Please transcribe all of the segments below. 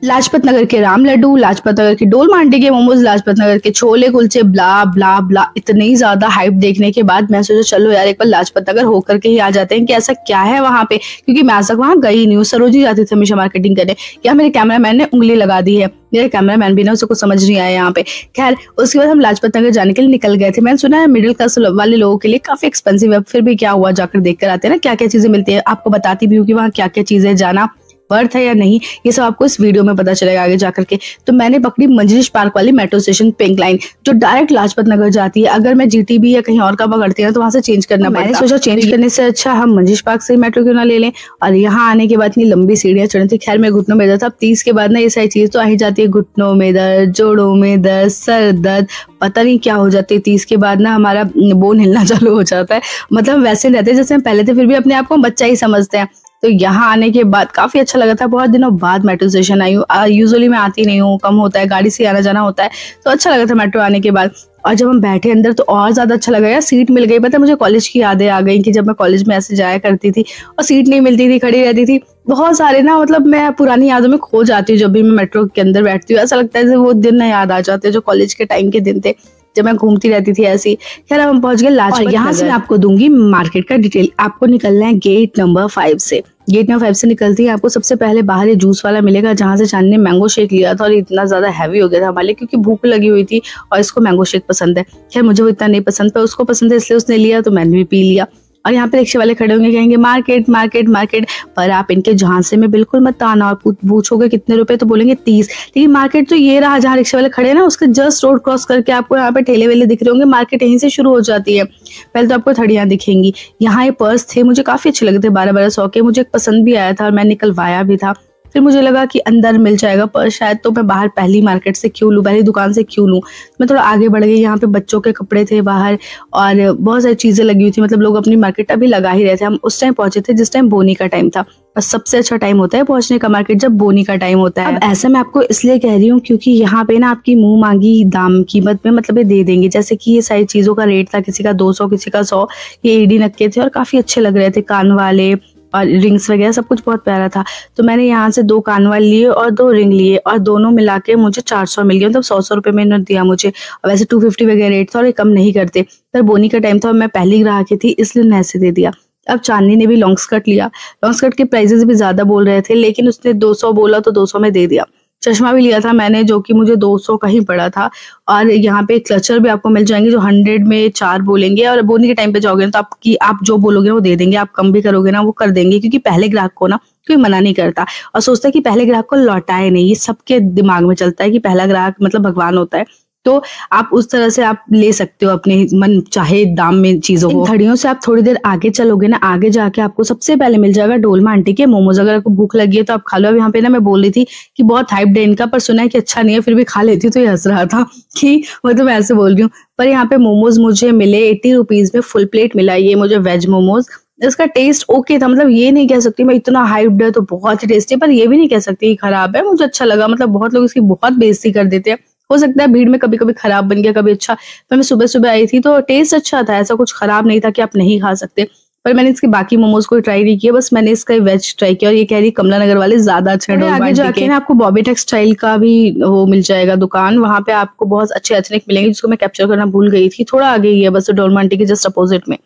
लाजपत नगर के राम लड्डू, लाजपत नगर की डोल मांडी के मोमोज, लाजपत नगर के छोले कुलचे, ब्ला ब्ला ब्ला, इतनी ज्यादा हाइप देखने के बाद मैं सोचा चलो यार एक बार लाजपत नगर होकर के ही आ जाते हैं कि ऐसा क्या है वहां पे, क्योंकि मैं आज तक वहां गई नहीं हूँ। सरोजी जाती थी हमेशा मार्केटिंग करने। या मेरे कैमरामैन ने उंगली लगा दी है, मेरे कैमरामैन भी ना, उसको कुछ समझ नहीं आया यहाँ पे। खैर उसके बाद हम लाजपत नगर जाने के लिए निकल गए थे। मैंने सुना है मिडिल क्लास वाले लोगों के लिए काफी एक्सपेंसिव है, फिर भी क्या हुआ, जाकर देख कर आते हैं ना क्या क्या चीजें मिलती है। आपको बताती भी हूँ कि वहाँ क्या क्या चीजें, जाना वर्थ है या नहीं, ये सब आपको इस वीडियो में पता चलेगा आगे जाकर के। तो मैंने पकड़ी मंजरिश पार्क वाली मेट्रो स्टेशन पिंक लाइन, जो डायरेक्ट लाजपत नगर जाती है। अगर मैं जीटीबी या कहीं और का पकड़ती है तो वहां से चेंज करना पड़ता है। मैंने सोचा चेंज करने से अच्छा हम मंजरिश पार्क से मेट्रो क्यों ना ले लें। और यहाँ आने के बाद इतनी लंबी सीढ़ियां चढ़ी थी, खैर मेरे घुटनों में दर्द था। अब 30 के बाद ना ये सारी चीज तो आ ही जाती है, घुटनों में दर्द, जोड़ों में दर्द, सर दर्द, पता नहीं क्या हो जाती है। 30 के बाद ना हमारा बोन हिलना चालू हो जाता है। मतलब वैसे रहते हैं जैसे हम पहले थे, फिर भी अपने आप को हम बच्चा ही समझते हैं। तो यहाँ आने के बाद काफी अच्छा लगा था। बहुत दिनों बाद मेट्रो स्टेशन आई हूँ, यूजुअली मैं आती नहीं हूँ, कम होता है, गाड़ी से आना जाना होता है, तो अच्छा लगा था मेट्रो आने के बाद। और जब हम बैठे अंदर तो और ज्यादा अच्छा लगा यार, सीट मिल गई। पता है मुझे कॉलेज की यादें आ गई कि जब मैं कॉलेज में ऐसे जाया करती थी और सीट नहीं मिलती थी, खड़ी रहती थी। बहुत सारे ना, मतलब मैं पुरानी यादों में खो जाती हूँ जब भी मैं मेट्रो के अंदर बैठती हूँ। ऐसा लगता है वो दिन ना याद आ जाते हैं जो कॉलेज के टाइम के दिन थे, जब मैं घूमती रहती थी ऐसी। खैर अब हम पहुंच गए लाजपत नगर। यहाँ से मैं आपको दूंगी मार्केट का डिटेल। आपको निकलना है गेट नंबर 5 से। गेट नंबर 5 से निकलती है, आपको सबसे पहले बाहर ये जूस वाला मिलेगा, जहाँ से चांद ने मैंगो शेक लिया था और इतना ज्यादा हैवी हो गया था हमारे लिए, क्योंकि भूख लगी हुई थी और इसको मैंगो शेक पसंद है। खैर मुझे वो इतना नहीं पसंद, पर उसको पसंद है इसलिए उसने लिया, तो मैंने भी पी लिया। और यहाँ पे रिक्शे वाले खड़े होंगे, कहेंगे मार्केट मार्केट मार्केट, पर आप इनके झांसे में बिल्कुल मत आना। और पूछोगे कितने रुपए, तो बोलेंगे 30। लेकिन मार्केट तो ये रहा जहाँ रिक्शे वाले खड़े हैं ना, उसके जस्ट रोड क्रॉस करके आपको यहाँ पे ठेले वेले दिख रहे होंगे। मार्केट यहीं से शुरू हो जाती है। पहले तो आपको थड़ियां दिखेंगी। यहाँ ये पर्स थे, मुझे काफी अच्छे लगे थे, 12-12 सौ के। मुझे एक पसंद भी आया था और मैं निकलवाया भी था। फिर मुझे लगा कि अंदर मिल जाएगा पर्स शायद, तो मैं बाहर पहली मार्केट से क्यों लूँ, पहली दुकान से क्यों लूँ। मैं थोड़ा आगे बढ़ गई। यहाँ पे बच्चों के कपड़े थे बाहर और बहुत सारी चीजें लगी हुई थी, मतलब लोग अपनी मार्केट अभी लगा ही रहे थे। हम उस टाइम पहुंचे थे जिस टाइम बोनी का टाइम था, और सबसे अच्छा टाइम होता है पहुंचने का मार्केट जब बोनी का टाइम होता है। अब ऐसा मैं आपको इसलिए कह रही हूँ क्योंकि यहाँ पे ना आपकी मुंह मांगी दाम कीमत में मतलब ये दे देंगे। जैसे कि ये सारी चीजों का रेट था, किसी का 200, किसी का 100। ये एडी नक्के थे और काफी अच्छे लग रहे थे, कान वाले और रिंग्स वगैरह सब कुछ बहुत प्यारा था। तो मैंने यहाँ से 2 कान वाले लिए और 2 रिंग लिए, और दोनों मिला के मुझे 400 मिल गया। मतलब 100 रुपए में इन्होंने दिया मुझे। और वैसे 250 वगैरह रेट था और ये कम नहीं करते, पर बोनी का टाइम था और मैं पहली ग्राहक थी, इसलिए उन्हें ऐसे दे दिया। अब चांदनी ने भी लॉन्ग स्कर्ट लिया। लॉन्ग स्कर्ट के प्राइसेस भी ज्यादा बोल रहे थे, लेकिन उसने 200 बोला तो 200 में दे दिया। चश्मा भी लिया था मैंने, जो कि मुझे 200 का ही पड़ा था। और यहाँ पे क्लचर भी आपको मिल जाएंगे जो 100 में 4 बोलेंगे, और बोनी के टाइम पे जाओगे ना तो आप जो बोलोगे वो दे देंगे। आप कम भी करोगे ना वो कर देंगे, क्योंकि पहले ग्राहक को ना कोई मना नहीं करता और सोचता है कि पहले ग्राहक को लौटाए नहीं। ये सबके दिमाग में चलता है कि पहला ग्राहक मतलब भगवान होता है। तो आप उस तरह से आप ले सकते हो अपने मन चाहे दाम में चीजों को। घड़ियों से आप थोड़ी देर आगे चलोगे ना, आगे जाके आपको सबसे पहले मिल जाएगा डोलमा आंटी के मोमोज। अगर आपको भूख लगी है तो आप खा लो। अब यहाँ पे ना मैं बोल रही थी कि बहुत हाइप है इनका, पर सुना है कि अच्छा नहीं है, फिर भी खा लेती। तो ये हंस रहा था कि मतलब ऐसे बोल रही हूँ। पर यहाँ पे मोमोज मुझे मिले 80 रुपीज में, फुल प्लेट मिला। ये मुझे वेज मोमोज, इसका टेस्ट ओके था। मतलब ये नहीं कह सकती मैं इतना हाइप्ड है तो बहुत ही टेस्टी, पर ये भी नहीं कह सकती खराब है। मुझे अच्छा लगा। मतलब बहुत लोग इसकी बहुत बेइज्जती कर देते हैं, हो सकता है भीड़ में कभी कभी खराब बन गया, कभी अच्छा। पर मैं सुबह सुबह आई थी तो टेस्ट अच्छा था, ऐसा कुछ खराब नहीं था कि आप नहीं खा सकते। पर मैंने इसके बाकी मोमोज को ट्राई नहीं किया, बस मैंने इसका वेज ट्राई किया। और ये कह रही कमला नगर वाले ज्यादा अच्छे हैं। आगे जाके ना आपको बॉबी टेक्सटाइल का भी वो मिल जाएगा दुकान। वहां पे आपको बहुत अच्छे एथनिक मिलेंगे, जिसको मैं कैप्चर करना भूल गई थी। थोड़ा आगे ही है बस, डोलमा आंटी के जस्ट अपोजिट में।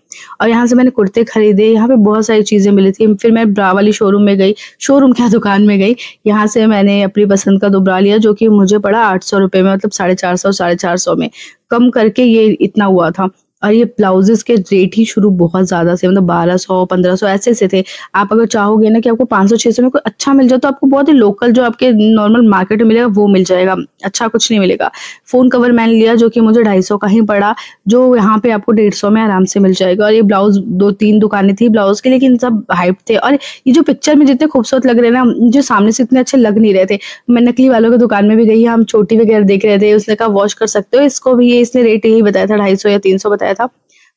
और यहाँ से मैंने कुर्ते खरीदे। यहाँ पे बहुत सारी चीजें मिली थी। फिर मैं ब्रा वाली शोरूम में गई, शोरूम क्या दुकान में गई। यहाँ से मैंने अपनी पसंद का 2 ब्रा लिया, जो कि मुझे पड़ा 800 रुपए में, मतलब 450 में कम करके ये इतना हुआ था। और ये ब्लाउजेस के रेट ही शुरू बहुत ज्यादा से, मतलब 1200-1500 ऐसे से थे। आप अगर चाहोगे ना कि आपको 500-600 में कोई अच्छा मिल जाए, तो आपको बहुत ही लोकल जो आपके नॉर्मल मार्केट में मिलेगा वो मिल जाएगा, अच्छा कुछ नहीं मिलेगा। फोन कवर मैंने लिया जो कि मुझे 250 का ही पड़ा, जो यहाँ पे आपको 150 में आराम से मिल जाएगा। और ये ब्लाउज 2-3 दुकानें थी ब्लाउज की, लेकिन सब हाइप थे। और ये जो पिक्चर में जितने खूबसूरत लग रहे हैं ना, जो सामने से इतने अच्छे लग नहीं रहे थे। मैं नकली वालों की दुकान में भी गई, हम चोटी वगैरह देख रहे थे। उसने कहा वॉश कर सकते हो इसको भी, ये इसने रेट यही बताया था, 250 या 300 बताया था।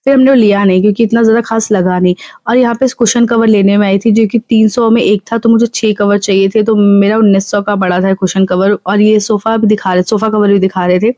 फिर हमने वो लिया नहीं क्योंकि इतना ज्यादा खास लगा नहीं। और यहाँ पे कुशन कवर लेने में आई थी, जो कि 300 में एक था, तो मुझे 6 कवर चाहिए थे, तो मेरा 1900 का पड़ा था कुशन कवर। और ये सोफा कवर भी दिखा रहे थे,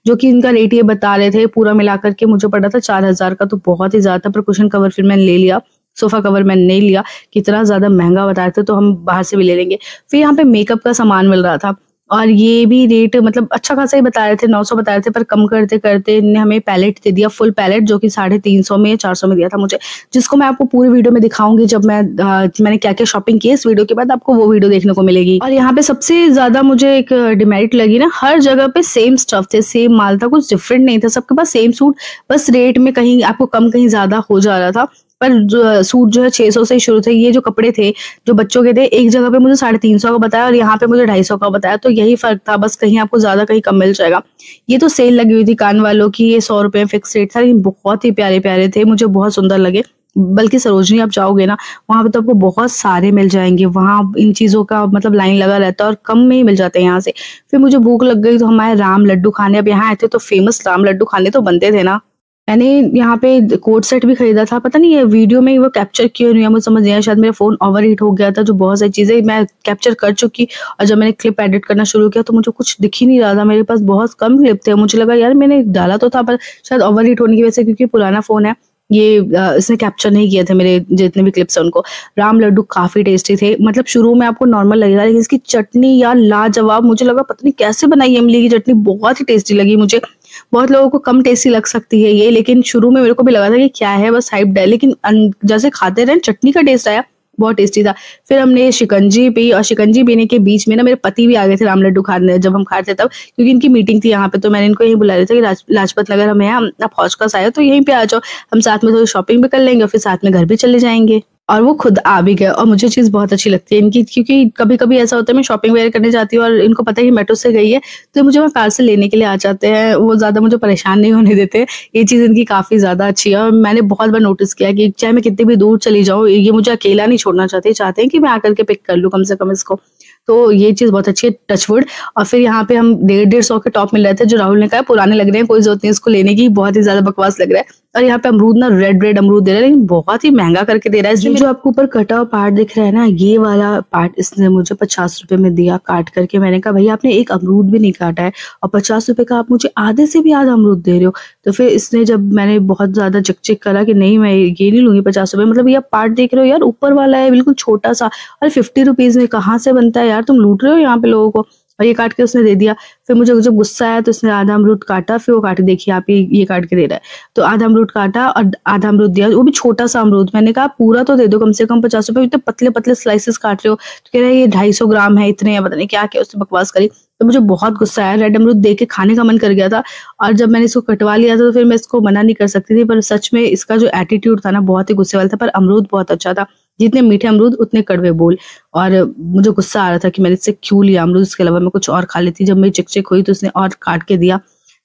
जो कि इनका रेट ये बता रहे थे पूरा मिलाकर के मुझे पड़ा था 4000 का, तो बहुत ही ज्यादा था। पर कुशन कवर फिर मैंने ले लिया। सोफा कवर मैंने नहीं लिया, कितना ज़्यादा महँगा बता रहे थे, तो हम बाहर से भी ले लेंगे। फिर यहाँ पे मेकअप का सामान मिल रहा था और ये भी रेट मतलब अच्छा खासा ही बता रहे थे, 900 बता रहे थे, पर कम करते-करते इन्होंने हमें पैलेट दे दिया, फुल पैलेट, जो कि 350 में या 400 में दिया था मुझे, जिसको मैं आपको पूरी वीडियो में दिखाऊँगी जब मैंने क्या-क्या शॉपिंग की है। इस वीडियो के बाद आपको वो वीडियो देखने को मिलेगी। और यहाँ पे सबसे ज़्यादा मुझे एक डिमेरिट लगी ना, हर जगह पे सेम स्टफ थे, सेम माल था, कुछ डिफरेंट नहीं था, सबके पास सेम सूट, बस रेट में कहीं आपको कम कहीं ज़्यादा हो जा रहा था। पर जो सूट जो है 600 से ही शुरू थे। ये जो कपड़े थे, जो बच्चों के थे, एक जगह पे मुझे 350 का बताया और यहाँ पे मुझे 250 का बताया, तो यही फ़र्क था, बस कहीं आपको ज़्यादा कहीं कम मिल जाएगा। ये तो सेल लगी हुई थी कान वालों की, ये 100 रुपए फिक्स रेट था, लेकिन बहुत ही प्यारे-प्यारे थे, मुझे बहुत सुंदर लगे। बल्कि सरोजनी आप जाओगे ना, वहाँ पे तो आपको बहुत सारे मिल जाएँगे, वहाँ इन चीज़ों का मतलब लाइन लगा रहता है और कम में ही मिल जाते हैं यहाँ से। फिर मुझे भूख लग गई तो हम आए राम लड्डू खाने। अब यहाँ आए थे तो फेमस राम लड्डू खाने तो बनते थे ना। मैंने यहाँ पे कोट सेट भी खरीदा था, पता नहीं ये वीडियो में वो कैप्चर क्यों नहीं है, मुझे समझ नहीं आया, शायद मेरा फ़ोन ओवरहीट हो गया था, जो बहुत सारी चीज़ें मैं कैप्चर कर चुकी और जब मैंने क्लिप एडिट करना शुरू किया तो मुझे कुछ दिख ही नहीं रहा था, मेरे पास बहुत कम क्लिप थे, मुझे लगा यार मैंने डाला तो था, पर शायद ओवरहीट होने की वजह से, क्योंकि पुराना फ़ोन है, ये इसने कैप्चर नहीं किए थे मेरे जितने भी क्लिप्स हैं उनको। राम लड्डू काफ़ी टेस्टी थे, मतलब शुरू में आपको नॉर्मल लगेगा, लेकिन इसकी चटनी यार लाजवाब, मुझे लगा पता नहीं कैसे बनाई है इमली की चटनी, बहुत ही टेस्टी लगी मुझे। बहुत लोगों को कम टेस्टी लग सकती है ये, लेकिन शुरू में मेरे को भी लगा था कि क्या है, बस हाइप्ड है, लेकिन जैसे खाते रहे चटनी का टेस्ट आया, बहुत टेस्टी था। फिर हमने शिकंजी पी और शिकंजी पीने के बीच में ना मेरे पति भी आ गए थे राम लड्डू खाने, जब हम खा रहे थे तब, क्योंकि इनकी मीटिंग थी यहाँ पे, तो मैंने इनको यहीं बुला लिया था कि लाजपत नगर हम हैं, आप हौज खास आए हो तो यहीं पे आ जाओ, हम साथ में थोड़ी शॉपिंग भी कर लेंगे और फिर साथ में घर भी चले जाएंगे। और वो खुद आ भी गए और मुझे चीज़ बहुत अच्छी लगती है इनकी, क्योंकि कभी-कभी ऐसा होता है मैं शॉपिंग वगैरह करने जाती हूँ और इनको पता है कि मेट्रो से गई है, तो मुझे वहाँ कार से लेने के लिए आ जाते हैं, वो ज़्यादा मुझे परेशान नहीं होने देते। ये चीज़ इनकी काफ़ी ज़्यादा अच्छी है और मैंने बहुत बार नोटिस किया कि चाहे मैं कितनी भी दूर चली जाऊँ, ये मुझे अकेला नहीं छोड़ना चाहते, चाहते हैं कि मैं आकर के पिक कर लूँ कम से कम इसको। तो ये चीज़ बहुत अच्छी है, टचवुड। और फिर यहाँ पे हम 150-150 के टॉप मिल रहे थे, जो राहुल ने कहा पुराने लग रहे हैं, कोई ज़रूरत नहीं इसको लेने की, बहुत ही ज़्यादा बकवास लग रहा है। और यहाँ पे अमरूद ना रेड अमरूद दे रहा है, लेकिन बहुत ही महंगा करके दे रहा है। इसमें जो आपको ऊपर कटा हुआ पार्ट दिख रहा है ना, ये वाला पार्ट इसने मुझे 50 रुपए में दिया काट करके। मैंने कहा भैया आपने एक अमरूद भी नहीं काटा है और 50 रुपए का आप मुझे आधे से भी आधा अमरूद दे रहे हो। तो फिर इसने, जब मैंने बहुत ज्यादा चिक करा कि नहीं मैं ये नहीं लूंगी 50 रुपए, मतलब ये पार्ट देख रहे हो यार, ऊपर वाला है बिल्कुल छोटा सा, और 50 रुपीज में कहाँ से बनता है यार, तुम लूट रहे हो यहाँ पे लोगों को। और ये काट के उसने दे दिया। फिर मुझे जब गुस्सा आया तो उसने आधा अमरूद काटा, फिर वो काट के देखिए आप, ये काट के दे रहा है, तो आधा अमरूद काटा और आधा अमरूद दिया, वो भी छोटा सा अमरूद। मैंने कहा पूरा तो दे दो कम से कम, 50 रुपए, इतने पतले पतले स्लाइसेस काट रहे हो। तो कह रहा है ये 250 ग्राम है, इतने या पता नहीं क्या क्या उसने बकवास करी। तो मुझे बहुत गुस्सा आया, रेड अमरूद देख के खाने का मन कर गया था। और जब मैंने इसको कटवा लिया था तो फिर मैं इसको मना नहीं कर सकती थी, पर सच में इसका जो एटीट्यूड था ना बहुत ही गुस्से वाला था। पर अमरूद बहुत अच्छा था, जितने मीठे अमरूद उतने कड़वे बोल। और मुझे गुस्सा आ रहा था कि मैंने इससे क्यों लिया अमरूद, इसके अलावा मैं कुछ और खा लेती। जब मेरी चिक हुई तो उसने और काट के दिया,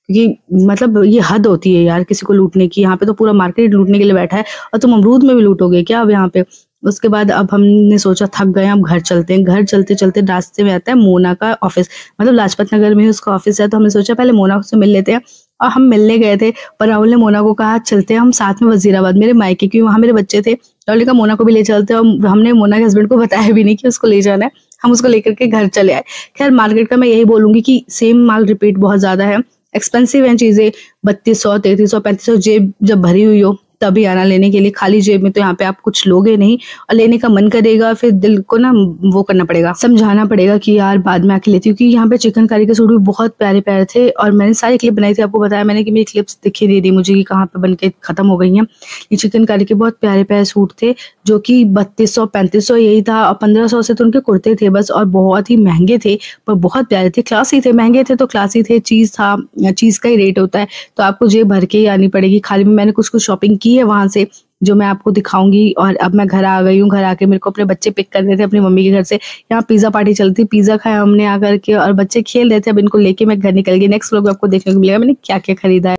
क्योंकि मतलब ये हद होती है यार किसी को लूटने की। यहाँ पे तो पूरा मार्केट लूटने के लिए बैठा है और तुम अमरूद में भी लूटोगे क्या अब यहाँ पे। उसके बाद अब हमने सोचा थक गए, अब घर चलते हैं। घर चलते चलते रास्ते में आता है मोना का ऑफिस, मतलब लाजपत नगर में ही उसका ऑफिस है। तो हमने सोचा पहले मोना से मिल लेते हैं, और हम मिलने गए थे। पर राहुल ने मोना को कहा चलते हैं हम साथ में वजीराबाद, मेरे मायके, क्योंकि वहाँ मेरे बच्चे थे। राहुल ने कहा मोना को भी ले चलते हैं, और हमने मोना के हस्बैंड को बताया भी नहीं कि उसको ले जाना है। हम उसको लेकर के घर चले आए। खैर मार्केट का मैं यही बोलूंगी कि सेम माल रिपीट बहुत ज्यादा है, एक्सपेंसिव हैं चीजें। 3200, 3300, 3500 जेब जब भरी हुई हो तभी आना लेने के लिए। खाली जेब में तो यहाँ पे आप कुछ लोगे नहीं, और लेने का मन करेगा, फिर दिल को ना वो करना पड़ेगा, समझाना पड़ेगा कि यार बाद में आके लेती हूँ। क्योंकि यहाँ पे चिकन कारी के सूट भी बहुत प्यारे प्यारे थे, और मैंने सारी क्लिप बनाई थी, आपको बताया मैंने कि मेरी क्लिप्स दिखी नहीं रही मुझे कि कहाँ पे बन के खत्म हो गई हैं। ये चिकन कारी के बहुत प्यारे प्यारे सूट थे, जो कि 3200, 3500 यही था, और 1500 से तो उनके कुर्ते थे बस, और बहुत ही महंगे थे पर बहुत प्यारे थे, क्लासी थे। महंगे थे तो क्लासी थे, चीज था, चीज का ही रेट होता है, तो आपको जेब भर के ही आनी पड़ेगी। खाली में मैंने कुछ शॉपिंग की है वहां से, जो मैं आपको दिखाऊंगी। और अब मैं घर आ गई हूँ, घर आके मेरे को अपने बच्चे पिक करने थे अपनी मम्मी के घर से। यहाँ पिज्जा पार्टी चलती, पिज्जा खाया हमने आकर के, और बच्चे खेल रहे थे। अब इनको लेके मैं घर निकल गई। नेक्स्ट व्लॉग में आपको देखने को मिलेगा मैंने क्या क्या खरीदा है।